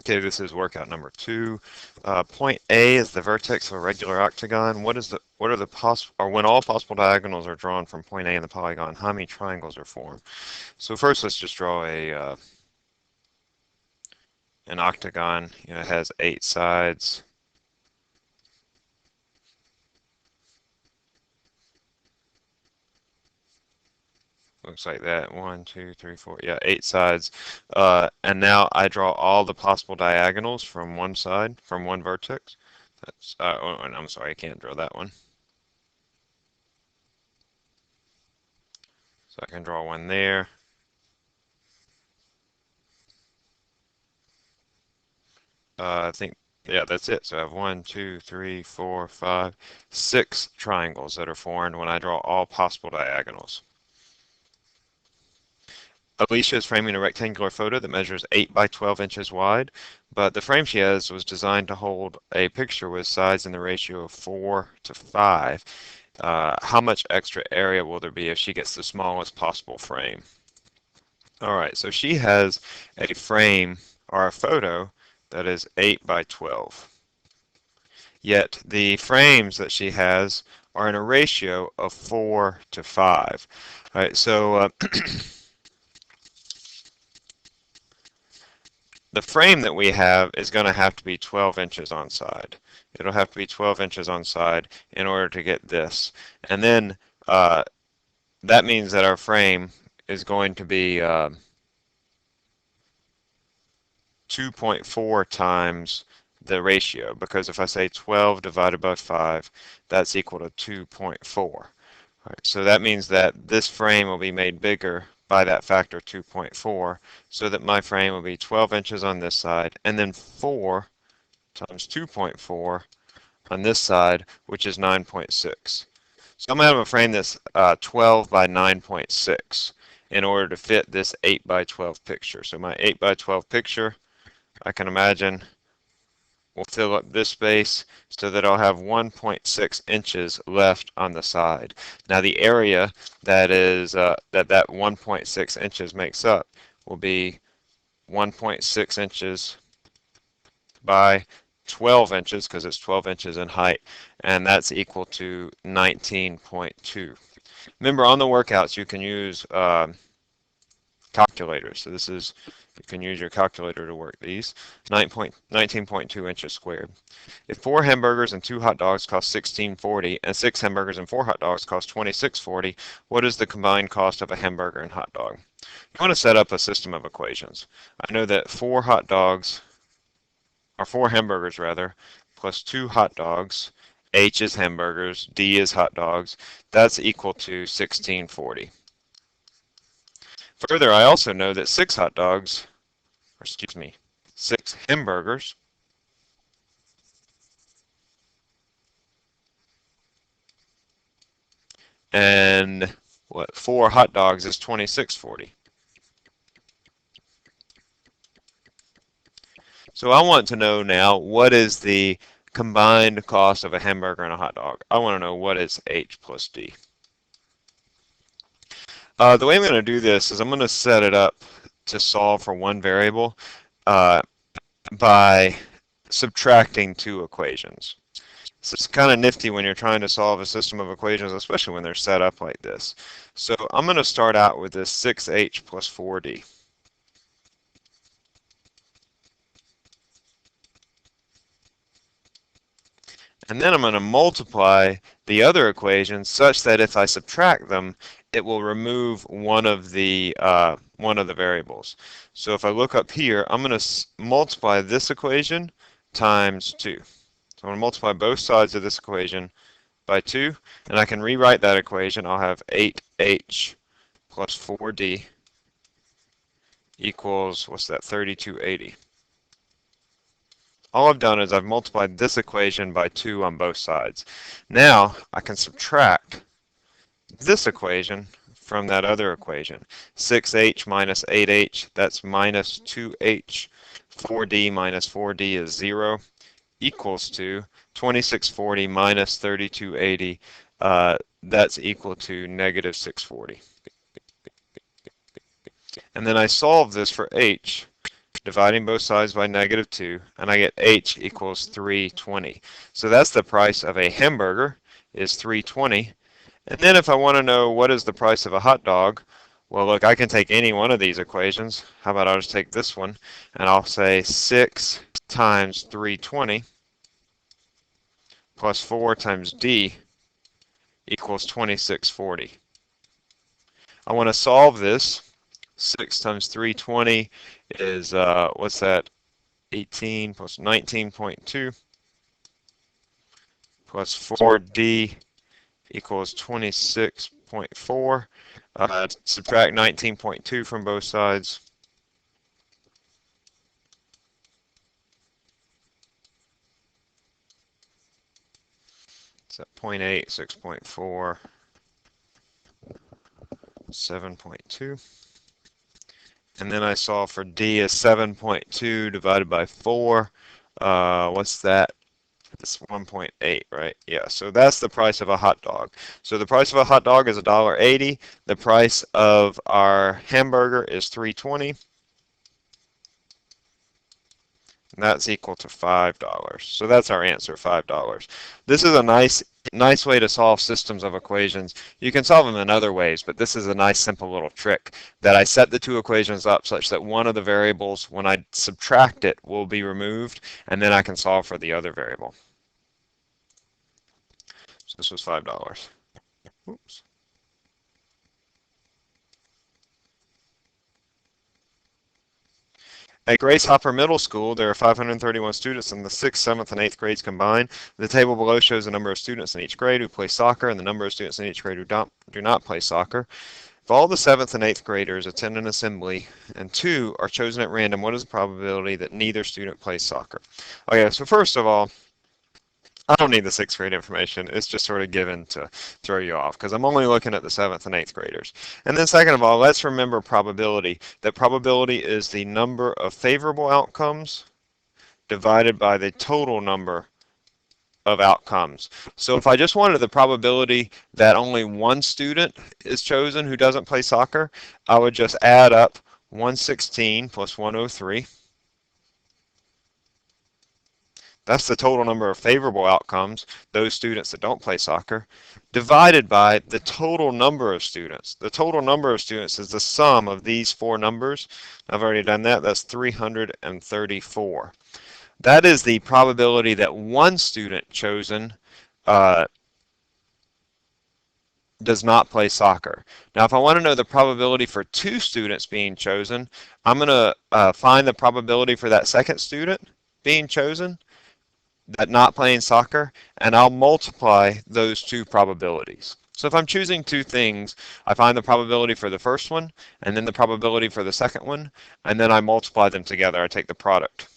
Okay, this is workout number 2. Point A is the vertex of a regular octagon. What are the possible, or when all possible diagonals are drawn from point A in the polygon, how many triangles are formed? So first, let's just draw an octagon. It has 8 sides. Looks like that. 1, 2, 3, 4. Yeah, 8 sides. And now I draw all the possible diagonals from one side, from one vertex. That's. And I'm sorry, I can't draw that one. So I can draw one there. I think, yeah, that's it. So I have 1, 2, 3, 4, 5, 6 triangles that are formed when I draw all possible diagonals. Alicia is framing a rectangular photo that measures 8 by 12 inches wide, but the frame she has was designed to hold a picture with sides in the ratio of 4 to 5. How much extra area will there be if she gets the smallest possible frame? All right, so she has a frame or a photo that is 8 by 12. Yet the frames that she has are in a ratio of 4 to 5. All right, so the frame that we have is going to have to be 12 inches on side. It'll have to be 12 inches on side in order to get this. And then that means that our frame is going to be 2.4 times the ratio, because if I say 12 divided by 5, that's equal to 2.4. Right, so that means that this frame will be made bigger by that factor 2.4, so that my frame will be 12 inches on this side, and then 4 times 2.4 on this side, which is 9.6. So I'm going to have a frame that's 12 by 9.6 in order to fit this 8 by 12 picture. So my 8 by 12 picture, I can imagine, will fill up this space so that I'll have 1.6 inches left on the side. Now the area that is that 1.6 inches makes up will be 1.6 inches by 12 inches, because it's 12 inches in height, and that's equal to 19.2. Remember, on the workouts you can use calculators. So you can use your calculator to work these. 19.2 inches squared. If 4 hamburgers and 2 hot dogs cost $16.40 and 6 hamburgers and 4 hot dogs cost $26.40, what is the combined cost of a hamburger and hot dog? You want to set up a system of equations. I know that 4 hamburgers rather, plus 2 hot dogs, H is hamburgers, D is hot dogs, that's equal to $16.40. Further, I also know that 6 hamburgers and 4 hot dogs is $26.40. So I want to know now, what is the combined cost of a hamburger and a hot dog? I want to know what is H plus D. The way I'm going to do this is I'm going to set it up to solve for one variable by subtracting 2 equations. So it's kind of nifty when you're trying to solve a system of equations, especially when they're set up like this. So I'm going to start out with this 6h plus 4d. And then I'm going to multiply the other equations such that if I subtract them, it will remove one of the variables. So if I look up here, I'm going to multiply this equation times 2. So I'm going to multiply both sides of this equation by 2, and I can rewrite that equation. I'll have 8h plus 4d equals, what's that, 3280. All I've done is I've multiplied this equation by 2 on both sides. Now I can subtract this equation from that other equation. 6h minus 8h, that's minus 2h. 4d minus 4d is 0, equals to 2640 minus 3280. That's equal to negative 640. And then I solve this for h. dividing both sides by -2, and I get H equals 320. So that's the price of a hamburger is 320. And then if I want to know what is the price of a hot dog, well, look, I can take any one of these equations. How about I'll just take this one, and I'll say 6 times 320 plus 4 times D equals 2640. I want to solve this. 6 times 320 is, what's that? 18 plus 19.2 plus 4D equals 26.4. Subtract 19.2 from both sides. So 0.8, 6.4, 7.2. And then I solve for D as 7.2 divided by 4. What's that? It's 1.8, right? Yeah, so that's the price of a hot dog. So the price of a hot dog is $1.80. The price of our hamburger is $3.20. And that's equal to $5. So that's our answer, $5. This is a nice way to solve systems of equations. You can solve them in other ways, but this is a nice simple little trick that I set the two equations up such that one of the variables, when I subtract it, will be removed, and then I can solve for the other variable. So this was $5. Oops. At Grace Hopper Middle School, there are 531 students in the 6th, 7th, and 8th grades combined. The table below shows the number of students in each grade who play soccer and the number of students in each grade who do not play soccer. If all the 7th and 8th graders attend an assembly and 2 are chosen at random, what is the probability that neither student plays soccer? Okay, so first of all, I don't need the 6th grade information. It's just sort of given to throw you off because I'm only looking at the 7th and 8th graders. And then second of all, let's remember probability. That probability is the number of favorable outcomes divided by the total number of outcomes. So if I just wanted the probability that only one student is chosen who doesn't play soccer, I would just add up 116 plus 103. That's the total number of favorable outcomes, those students that don't play soccer, divided by the total number of students. The total number of students is the sum of these four numbers. I've already done that. That's 334. That is the probability that one student chosen does not play soccer. Now, if I want to know the probability for two students being chosen, I'm going to find the probability for that second student being chosen, that not playing soccer, and I'll multiply those two probabilities. So if I'm choosing two things, I find the probability for the first one, and then the probability for the second one, and then I multiply them together. I take the product.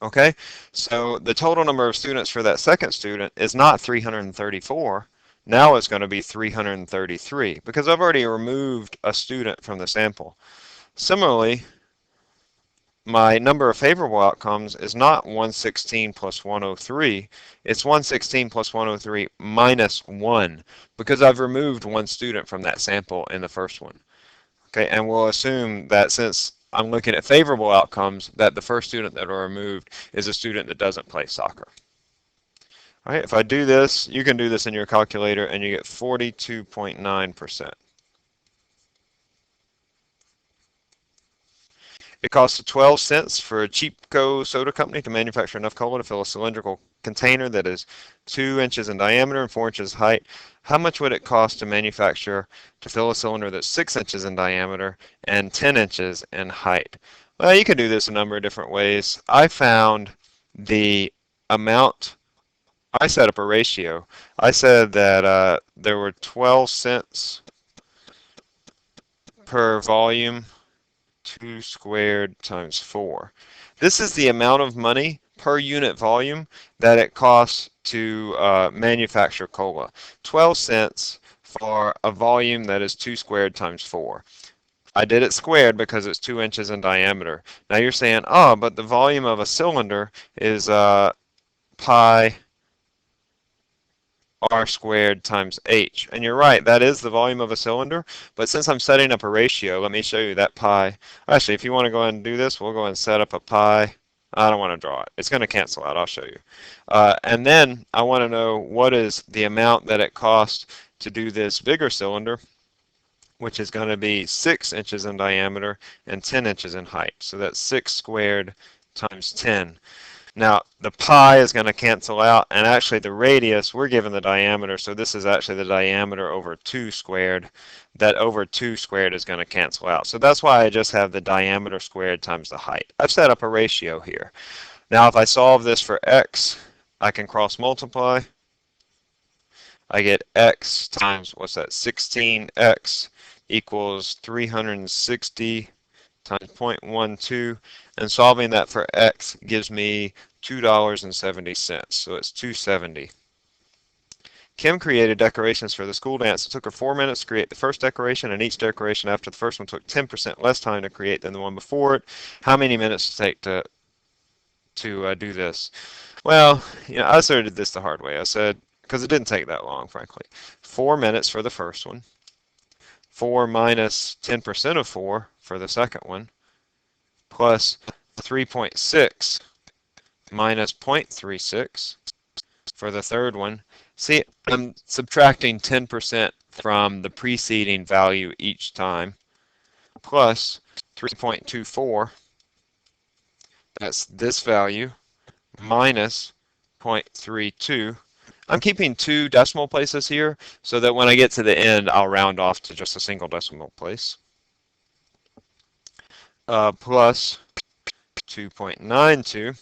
Okay, so the total number of students for that second student is not 334. Now it's going to be 333 because I've already removed a student from the sample. Similarly, my number of favorable outcomes is not 116 plus 103. It's 116 plus 103 minus 1 because I've removed one student from that sample in the first one. Okay, and we'll assume that since I'm looking at favorable outcomes, that the first student that are removed is a student that doesn't play soccer. All right, if I do this, you can do this in your calculator and you get 42.9%. It costs 12 cents for a Cheapco soda company to manufacture enough cola to fill a cylindrical container that is 2 inches in diameter and 4 inches height. How much would it cost to manufacture to fill a cylinder that's 6 inches in diameter and 10 inches in height? Well, you can do this a number of different ways. I found the amount, I set up a ratio. I said that there were 12 cents per volume, 2 squared times 4. This is the amount of money per unit volume that it costs to manufacture cola. 12 cents for a volume that is 2 squared times 4. I did it squared because it's 2 inches in diameter. Now you're saying, oh, but the volume of a cylinder is pi r squared times h. And you're right, that is the volume of a cylinder, but since I'm setting up a ratio, let me show you that pi. Actually, if you want to go ahead and do this, we'll go ahead and set up a pi. I don't want to draw it. It's going to cancel out. I'll show you. And then I want to know what is the amount that it costs to do this bigger cylinder, which is going to be 6 inches in diameter and 10 inches in height. So that's 6 squared times 10. Now, the pi is going to cancel out, and actually the radius, we're given the diameter, so this is actually the diameter over 2 squared. That over 2 squared is going to cancel out. So that's why I just have the diameter squared times the height. I've set up a ratio here. Now, if I solve this for x, I can cross multiply. I get x times, what's that, 16x equals 360 times 0.12, and solving that for x gives me $2.70, so it's 270. Kim created decorations for the school dance. It took her 4 minutes to create the first decoration, and each decoration after the first one took 10% less time to create than the one before it. How many minutes does it take to do this? Well, I sort of did this the hard way. I said, because it didn't take that long, frankly. 4 minutes for the first one. 4 minus 10% of 4 for the second one, plus 3.6 minus 0.36 for the third one. See, I'm subtracting 10% from the preceding value each time, plus 3.24, that's this value, minus 0.32. I'm keeping 2 decimal places here so that when I get to the end, I'll round off to just a single decimal place. Plus 2.92,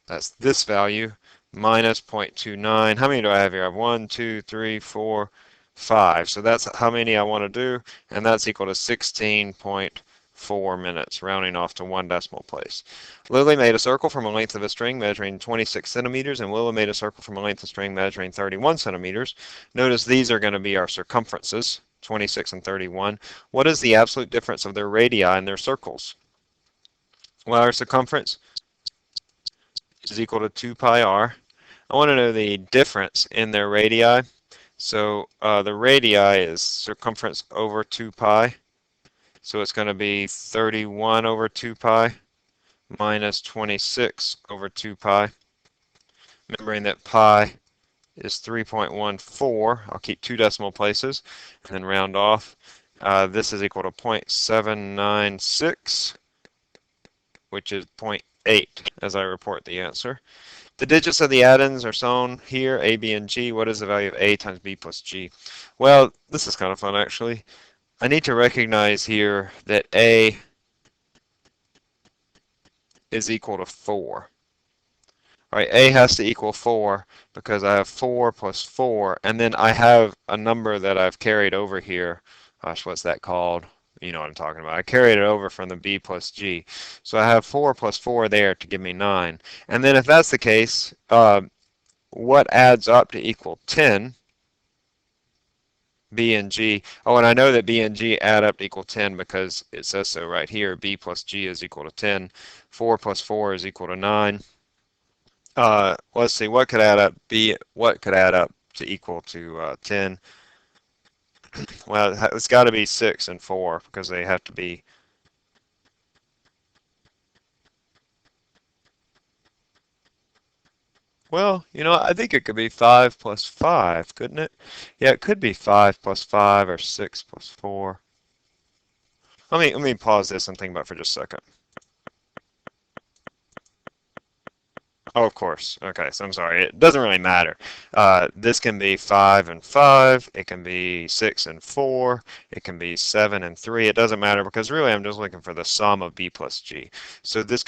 that's this value, minus 0.29. How many do I have here? I have 1, 2, 3, 4, 5. So that's how many I want to do, and that's equal to 16.4 minutes, rounding off to 1 decimal place. Lily made a circle from a length of a string measuring 26 centimeters, and Willa made a circle from a length of string measuring 31 centimeters. Notice these are going to be our circumferences, 26 and 31. What is the absolute difference of their radii and their circles? Well, our circumference is equal to 2 pi r. I want to know the difference in their radii. So the radii is circumference over 2 pi. So it's going to be 31 over 2 pi minus 26 over 2 pi. Remembering that pi is 3.14. I'll keep 2 decimal places and then round off. This is equal to 0.796, which is 0.8 as I report the answer. The digits of the addends are shown here, a, b, and g. What is the value of a times b plus g? Well, this is kind of fun actually. I need to recognize here that a is equal to 4. All right, a has to equal 4 because I have 4 plus 4, and then I have a number that I've carried over here. Gosh, what's that called? You know what I'm talking about. I carried it over from the b plus g. So I have 4 plus 4 there to give me 9. And then if that's the case, what adds up to equal 10? B and G. Oh, and I know that B and G add up to equal 10 because it says so right here. B plus G is equal to 10. 4 plus 4 is equal to 9. Let's see, what could add up? What could add up to equal to 10? Well, it's got to be 6 and 4 because they have to be. Well, I think it could be 5 plus 5, couldn't it? Yeah, it could be 5 plus 5 or 6 plus 4. Let me pause this and think about it for just a second. Oh, of course. Okay, so I'm sorry. It doesn't really matter. This can be 5 and 5. It can be 6 and 4. It can be 7 and 3. It doesn't matter because really I'm just looking for the sum of b plus g. So this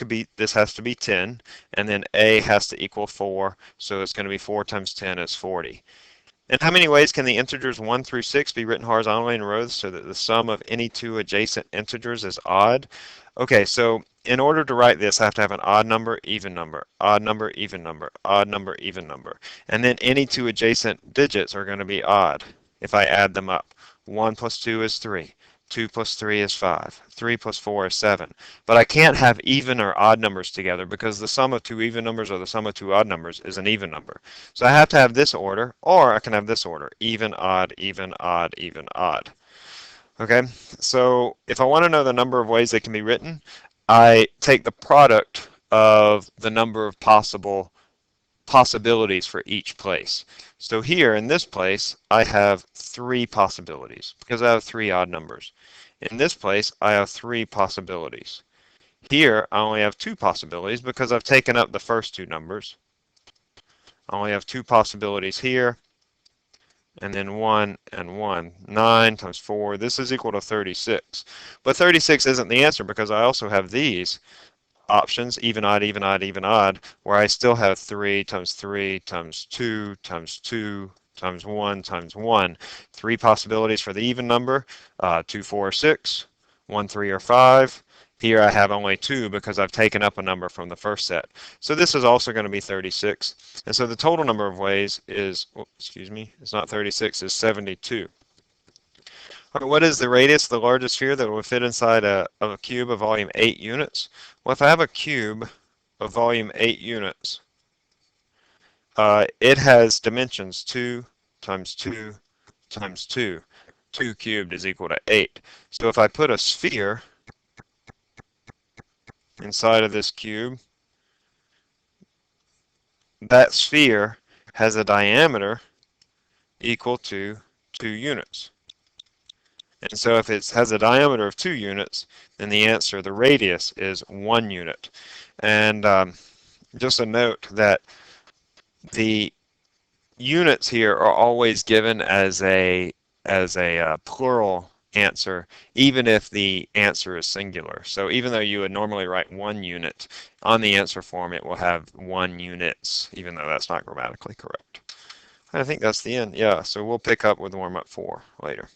has to be 10, and then a has to equal 4. So it's going to be 4 times 10 is 40. And how many ways can the integers 1 through 6 be written horizontally in rows so that the sum of any 2 adjacent integers is odd? Okay, so in order to write this, I have to have an odd number, even number, odd number, even number, odd number, even number. And then any 2 adjacent digits are going to be odd if I add them up. 1 plus 2 is 3. 2 plus 3 is 5. 3 plus 4 is 7. But I can't have even or odd numbers together because the sum of two even numbers or the sum of two odd numbers is an even number. So I have to have this order, or I can have this order, even, odd, even, odd, even, odd. Okay, so if I want to know the number of ways they can be written, I take the product of the number of possibilities for each place. So here in this place, I have 3 possibilities because I have 3 odd numbers. In this place, I have 3 possibilities. Here, I only have 2 possibilities because I've taken up the first 2 numbers. I only have 2 possibilities here, and then 1 and 1. 9 times 4, this is equal to 36. But 36 isn't the answer because I also have these options, even, odd, even, odd, even, odd, where I still have 3 times 3 times 2 times 2 times 1 times 1. 3 possibilities for the even number, 2, 4, 6, 1, 3, or 5. Here I have only 2 because I've taken up a number from the first set. So this is also going to be 36. And so the total number of ways is, excuse me, it's not 36, it's 72. What is the radius of the largest sphere that will fit inside of a cube of volume 8 units? Well, if I have a cube of volume 8 units, it has dimensions 2 times 2 times 2. 2 cubed is equal to 8. So if I put a sphere inside of this cube, that sphere has a diameter equal to 2 units. And so if it has a diameter of 2 units, then the answer, the radius, is 1 unit. And just a note that the units here are always given as a plural answer, even if the answer is singular. So even though you would normally write 1 unit, on the answer form it will have 1 units, even though that's not grammatically correct. I think that's the end. Yeah, so we'll pick up with warm-up 4 later.